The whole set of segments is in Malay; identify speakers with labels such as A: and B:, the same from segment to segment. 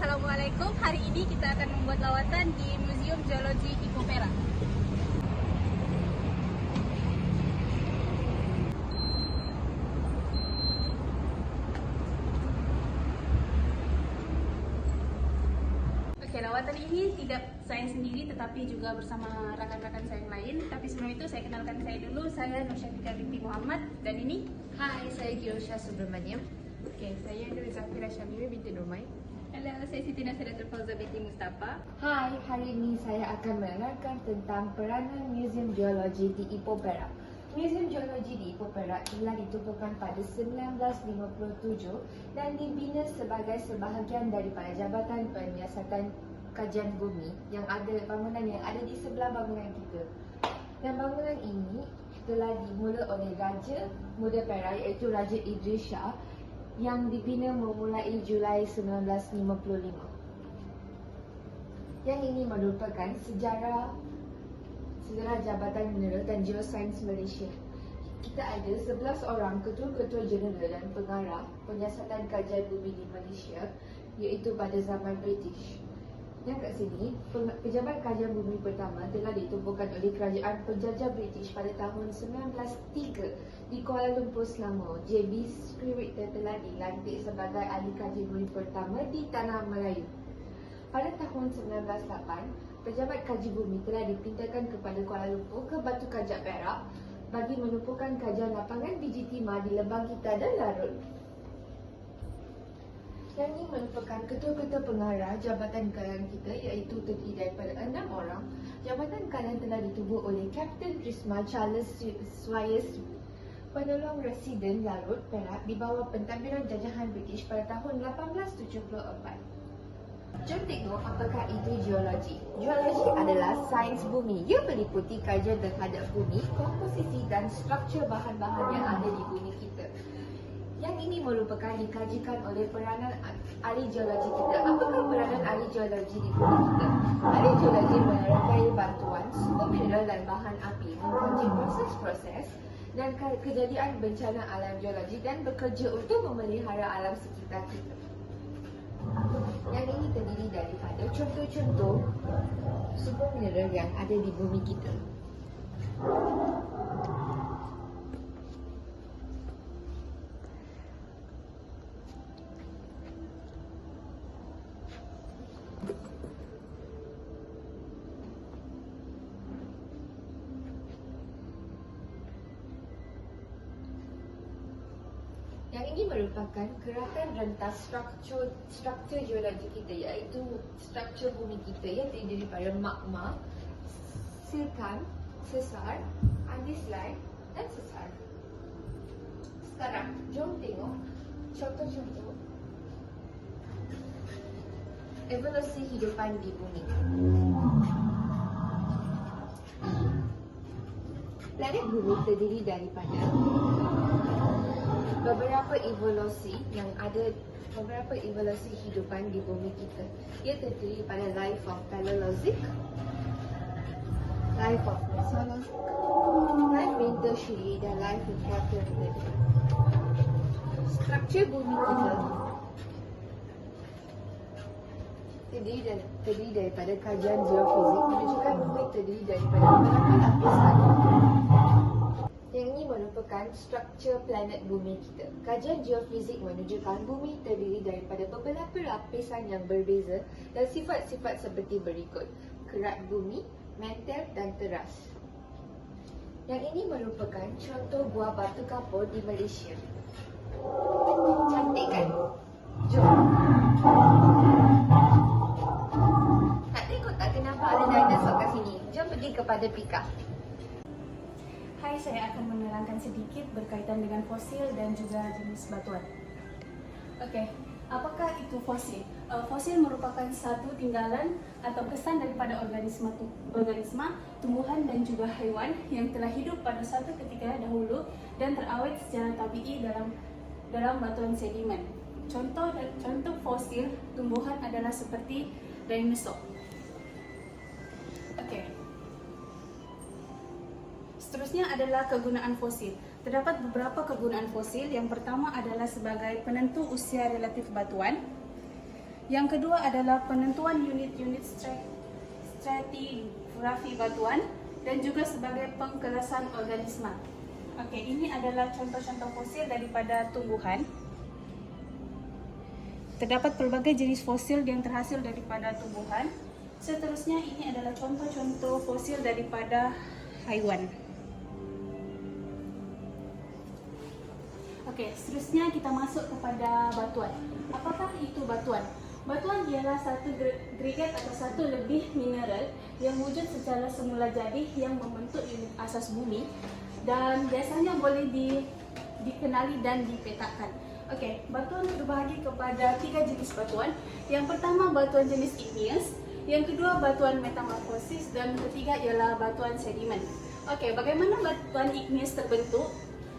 A: Assalamualaikum. Hari ini kita akan membuat lawatan di Museum Geologi Ipopera. Oke, lawatan ini tidak saya sendiri tetapi juga bersama rakan-rakan saya yang lain. Tapi sebelum itu saya kenalkan saya dulu. Saya Nursyafiqah binti Muhammad dan ini.
B: Hai, saya Girosha Subramaniam.
A: Oke, saya Nur Zafira Syamiri binti Nurmai. Halo, saya Siti Nasiratul Fauza binti Mustafa.
B: Hai, hari ini saya akan menerangkan tentang peranan Museum Geologi di Ipopera. Museum Geologi di Ipopera telah ditubuhkan pada 1957 dan dibina sebagai sebahagian daripada Jabatan Penyiasatan Kajian Bumi bangunan yang ada di sebelah bangunan kita. Dan bangunan ini telah dimula oleh Raja Muda Perak iaitu Raja Idris Shah yang dibina memulai Julai 1955. Yang ini merupakan sejarah Jabatan Mineral dan Geosains Malaysia. Kita ada 11 orang ketua-ketua jeneral dan pengarah penyiasatan kajian bumi di Malaysia iaitu pada zaman British. Yang kat sini, pejabat kajian bumi pertama telah ditubuhkan oleh kerajaan penjajah British pada tahun 1903 di Kuala Lumpur Selangor. J.B. Scrivener telah dilantik sebagai ahli kajian bumi pertama di Tanah Melayu. Pada tahun 1908, pejabat kaji bumi telah dipintakan kepada Kuala Lumpur ke Batu Kajak Perak bagi menumpukan kajian lapangan biji timah di Lebang Kita dan Larut. Yang ini merupakan ketua-ketua pengarah jabatan kalian kita iaitu terdiri daripada 6 orang. Jabatan kalian telah ditubuh oleh Kapten Trisma Charles Swires, penolong residen Larut Perak di bawah pentadbiran jajahan British pada tahun 1874. Jom tengok apakah itu geologi. Geologi adalah sains bumi. Ia meliputi kajian terhadap bumi, komposisi dan struktur bahan-bahan yang ada di bumi kita. Yang ini merupakan dikajikan oleh peranan ahli geologi kita. Apakah peranan ahli geologi di bumi kita? Ahli geologi menyertai bantuan sumber mineral dan bahan api, mengkaji proses-proses dan kejadian bencana alam geologi dan bekerja untuk memelihara alam sekitar kita. Yang ini terdiri daripada contoh-contoh sumber mineral yang ada di bumi kita. Yang ini merupakan gerakan rentas struktur geologi kita iaitu struktur bumi kita yang terdiri daripada magma, silkan, sesar, andesite dan sesar. Sekarang, jom tengok contoh-contoh evolusi hidupan di bumi. Planet bumi terdiri daripada beberapa evolusi hidupan di bumi kita. Ia terdiri pada life of Paleozoic, life of Mesozoic, life in Tertiary dan life in Quaternary. Struktur bumi kita terdiri daripada kajian geofizik menunjukkan bumi terdiri daripada beberapa lapisan. Yang ini merupakan struktur planet bumi kita. Kajian geofizik menunjukkan bumi terdiri daripada beberapa lapisan yang berbeza dan sifat-sifat seperti berikut: kerat bumi, mantel dan teras. Yang ini merupakan contoh buah batu kapur di Malaysia. Cantik kan? Jom. Tak tengok tak kenapa ada dinosaur kat sini. Jom pergi kepada Pika.
A: Hai, saya akan menerangkan sedikit berkaitan dengan fosil dan juga jenis batuan. Okey, apakah itu fosil? Fosil merupakan satu tinggalan atau kesan daripada organisma, tumbuhan dan juga haiwan yang telah hidup pada satu ketika dahulu dan terawet secara tabii dalam batuan sedimen. Contoh fosil tumbuhan adalah seperti dinosaur. Okey. Seterusnya adalah kegunaan fosil. Terdapat beberapa kegunaan fosil. Yang pertama adalah sebagai penentu usia relatif batuan. Yang kedua adalah penentuan unit-unit stratigrafi batuan dan juga sebagai pengkelasan organisma. Okey, ini adalah contoh-contoh fosil daripada tumbuhan. Terdapat pelbagai jenis fosil yang terhasil daripada tumbuhan. Seterusnya ini adalah contoh-contoh fosil daripada haiwan. Okey, seterusnya kita masuk kepada batuan. Apakah itu batuan? Batuan ialah satu agregat atau satu lebih mineral yang wujud secara semula jadi yang membentuk unit asas bumi dan biasanya boleh dikenali dan dipetakan. Okey, batuan terbahagi kepada 3 jenis batuan. Yang pertama batuan jenis igneous, yang kedua batuan metamorfosis dan ketiga ialah batuan sedimen. Okey, bagaimana batuan igneous terbentuk?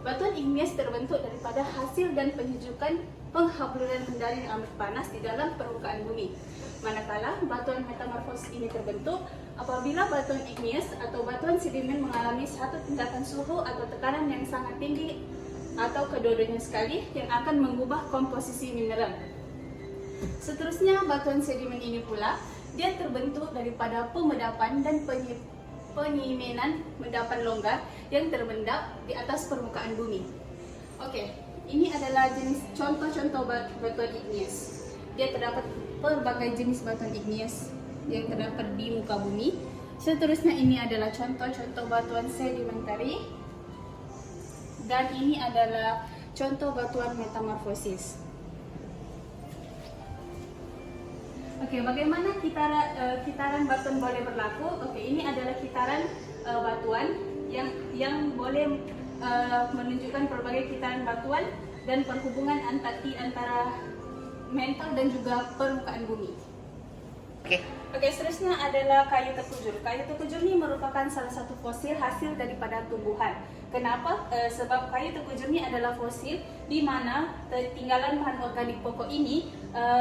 A: Batuan igneous terbentuk daripada hasil dan penyejukan penghabluran mendaring amat panas di dalam permukaan bumi. Manakala batuan metamorfosis ini terbentuk apabila batuan igneous atau batuan sedimen mengalami satu tindakan suhu atau tekanan yang sangat tinggi atau kedua-duanya sekali yang akan mengubah komposisi mineral. Seterusnya batuan sedimen ini pula dia terbentuk daripada pemedapan dan penyimenan endapan longgar yang terendap di atas permukaan bumi. Okey, ini adalah jenis contoh-contoh batuan igneous. Dia terdapat pelbagai jenis batuan igneous yang terdapat di muka bumi. Seterusnya ini adalah contoh-contoh batuan sedimentary dan ini adalah contoh batuan metamorfosis. Okey, bagaimana kitaran batuan boleh berlaku? Okey, ini adalah kitaran batuan yang boleh menunjukkan pelbagai kitaran batuan dan perhubungan antara mantle dan juga permukaan bumi. Okey, seterusnya adalah kayu terkujur. Kayu terkujur ini merupakan salah satu fosil hasil daripada tumbuhan. Kenapa? Sebab kayu terkujur ini adalah fosil di mana tinggalan bahan organik pokok ini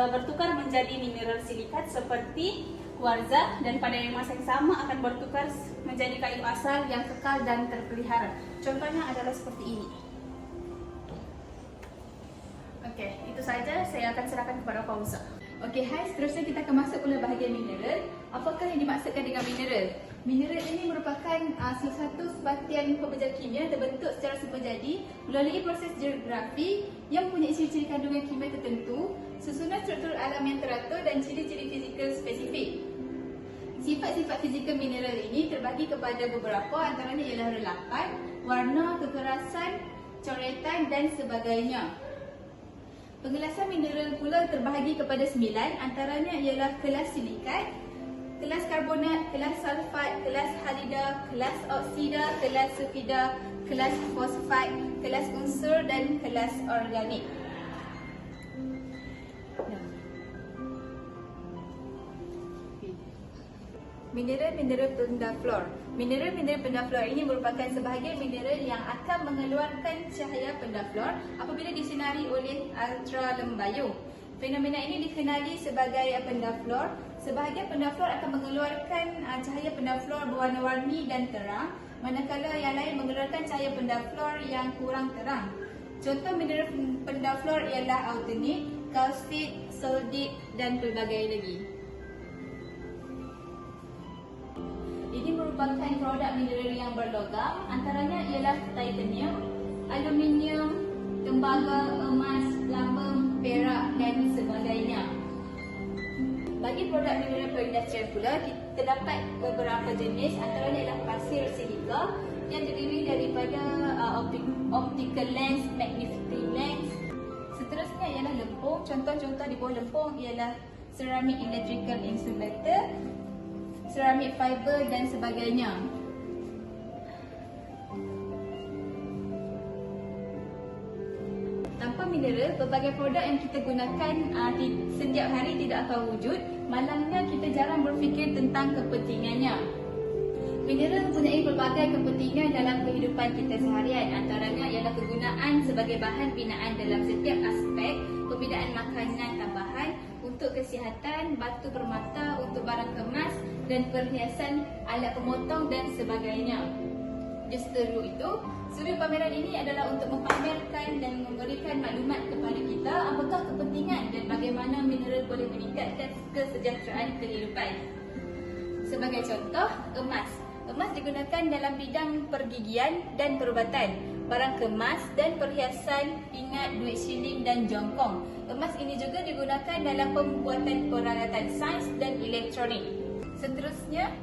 A: bertukar menjadi mineral silikat seperti kuarza dan pada masa yang sama akan bertukar menjadi kayu asal yang kekal dan terpelihara. Contohnya adalah seperti ini. Okey, itu saja. Saya akan serahkan kepada Fauza.
C: Okey, hai, seterusnya kita akan masuk pula bahagian mineral. Apakah yang dimaksudkan dengan mineral? Mineral ini merupakan salah satu sebatian pembejal kimia terbentuk secara sepejadi melalui proses geografi yang mempunyai ciri-ciri kandungan kimia tertentu, susunan struktur alam yang teratur dan ciri-ciri fizikal spesifik. Sifat-sifat fizikal mineral ini terbagi kepada beberapa, antaranya ialah relapan, warna, kekerasan, coretan dan sebagainya. Pengelasan mineral pula terbahagi kepada 9, antaranya ialah kelas silikat, kelas karbonat, kelas sulfat, kelas halida, kelas oksida, kelas sulfida, kelas fosfat, kelas unsur dan kelas organik. Mineral-mineral pendaflor. Mineral-mineral pendaflor ini merupakan sebahagian mineral yang akan mengeluarkan cahaya pendaflor apabila disinari oleh ultralembayu. Fenomena ini dikenali sebagai pendaflor. Sebahagian pendaflor akan mengeluarkan cahaya pendaflor berwarna-warni dan terang, manakala yang lain mengeluarkan cahaya pendaflor yang kurang terang. Contoh mineral pendaflor ialah autunite, kalsit, soldit dan pelbagai lagi. Ini merupakan produk mineral yang berlogam, antaranya ialah titanium, aluminium, tembaga, emas, lamba, perak dan sebagainya. Bagi produk mineral perindustrian pula, terdapat beberapa jenis, antaranya ialah pasir silika yang terdiri daripada optical lens, magnifying lens. Seterusnya ialah lempung. Contoh-contoh di bawah lempung ialah ceramic electrical insulator, ceramic fiber dan sebagainya. Tanpa mineral, berbagai produk yang kita gunakan setiap hari tidak akan wujud. Malangnya kita jarang berfikir tentang kepentingannya. Mineral mempunyai pelbagai kepentingan dalam kehidupan kita seharian. Antaranya ialah kegunaan sebagai bahan binaan dalam setiap aspek, pembinaan makanan tambahan, untuk kesihatan, batu permata, untuk barang kemas dan perhiasan, alat pemotong dan sebagainya. Justeru itu, suri pameran ini adalah untuk mempamerkan dan memberikan maklumat kepada kita apakah kepentingan dan bagaimana mineral boleh meningkatkan kesejahteraan kehidupan. Sebagai contoh, emas. Emas digunakan dalam bidang pergigian dan perubatan, barang kemas dan perhiasan, ingat duit shilling dan jongkong. Emas ini juga digunakan dalam pembuatan peralatan sains dan elektronik. Seterusnya,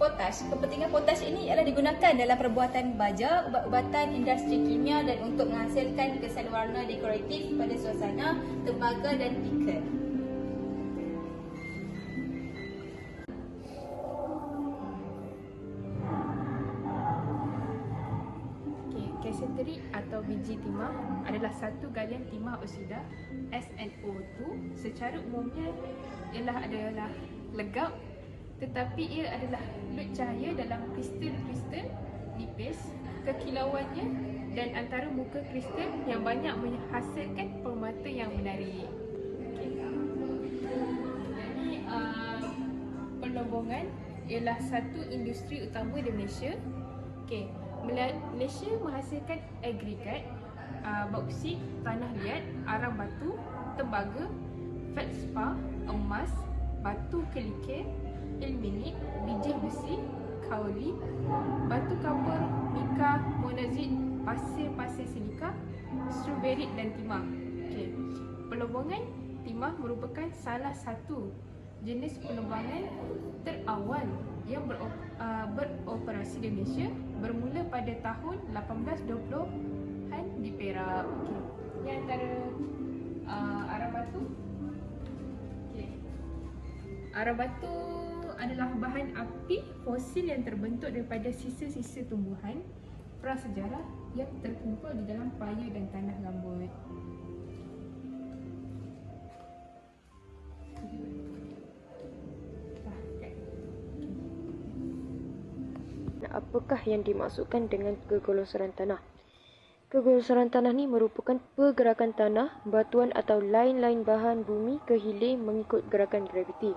C: potas. Kepentingan potas ini ialah digunakan dalam perbuatan baja, ubat-ubatan, industri kimia dan untuk menghasilkan kesan warna dekoratif pada suasana, tembaga dan tikar.
D: Kaseteri atau biji timah adalah satu galian timah oksida SnO2. Secara umumnya adalah legap, tetapi ia adalah lut cahaya dalam kristal-kristal nipis. Kekilauannya dan antara muka kristal yang banyak menghasilkan permata yang menarik. Jadi perlobongan ialah satu industri utama di Malaysia. Malaysia menghasilkan agregat, bauksit, tanah liat, arang batu, tembaga, feldspa, emas, batu kerikil, ilmenit, biji besi, kaoli, batu kapur, mika, monazit, pasir silika, struberit dan timah. Perlobongan timah merupakan salah satu jenis perlobongan terawal yang beroperasi di Malaysia bermula pada tahun 1820-an di Perak. Ini antara arang batu. Arang batu adalah bahan api fosil yang terbentuk daripada sisa-sisa tumbuhan prasejarah yang terkumpul di dalam paya dan tanah gambut.
E: Apakah yang dimaksudkan dengan kegulosaran tanah? Kegulosaran tanah ni merupakan pergerakan tanah, batuan atau lain-lain bahan bumi ke hilir mengikut gerakan graviti.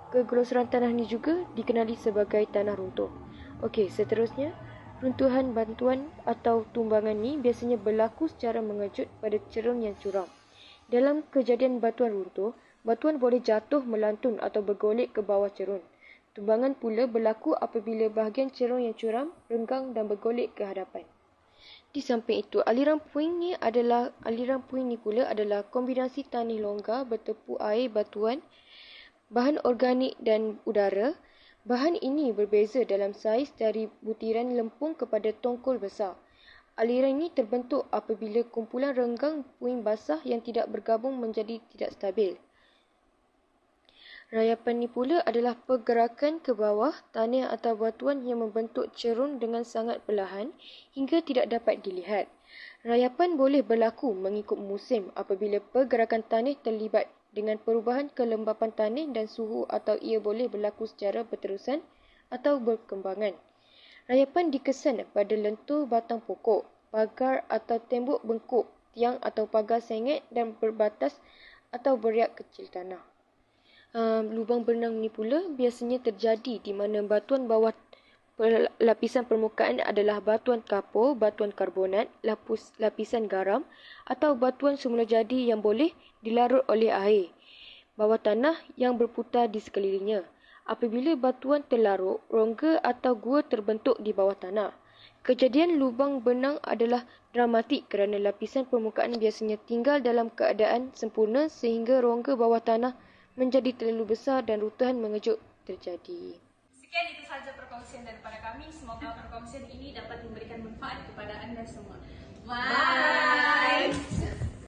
E: Kegulosaran tanah ni juga dikenali sebagai tanah runtuh. Okey, seterusnya, runtuhan batuan atau tumbangan ni biasanya berlaku secara mengejut pada cerung yang curam. Dalam kejadian batuan runtuh, batuan boleh jatuh melantun atau bergolek ke bawah cerun. Tumbangan pula berlaku apabila bahagian cerung yang curam, renggang dan bergolek ke hadapan. Di samping itu, aliran puing ni pula adalah kombinasi tanah longgar bertepuk air batuan, bahan organik dan udara. Bahan ini berbeza dalam saiz dari butiran lempung kepada tongkol besar. Aliran ini terbentuk apabila kumpulan renggang puing basah yang tidak bergabung menjadi tidak stabil. Rayapan ni pula adalah pergerakan ke bawah tanah atau batuan yang membentuk cerun dengan sangat perlahan hingga tidak dapat dilihat. Rayapan boleh berlaku mengikut musim apabila pergerakan tanah terlibat dengan perubahan kelembapan tanah dan suhu atau ia boleh berlaku secara berterusan atau berkembangan. Rayapan dikesan pada lentur batang pokok, pagar atau tembok bengkok, tiang atau pagar sengit dan berbatas atau beriak kecil tanah. Lubang berenang ni pula biasanya terjadi di mana batuan bawah lapisan permukaan adalah batuan kapur, batuan karbonat, lapisan garam atau batuan semula jadi yang boleh dilarut oleh air bawah tanah yang berputar di sekelilingnya. Apabila batuan terlarut, rongga atau gua terbentuk di bawah tanah. Kejadian lubang benang adalah dramatik kerana lapisan permukaan biasanya tinggal dalam keadaan sempurna sehingga rongga bawah tanah menjadi terlalu besar dan runtuhan mengejut terjadi.
A: Sekian itu sahaja perkongsian daripada kami. Semoga perkongsian ini dapat memberikan manfaat kepada anda semua. Bye!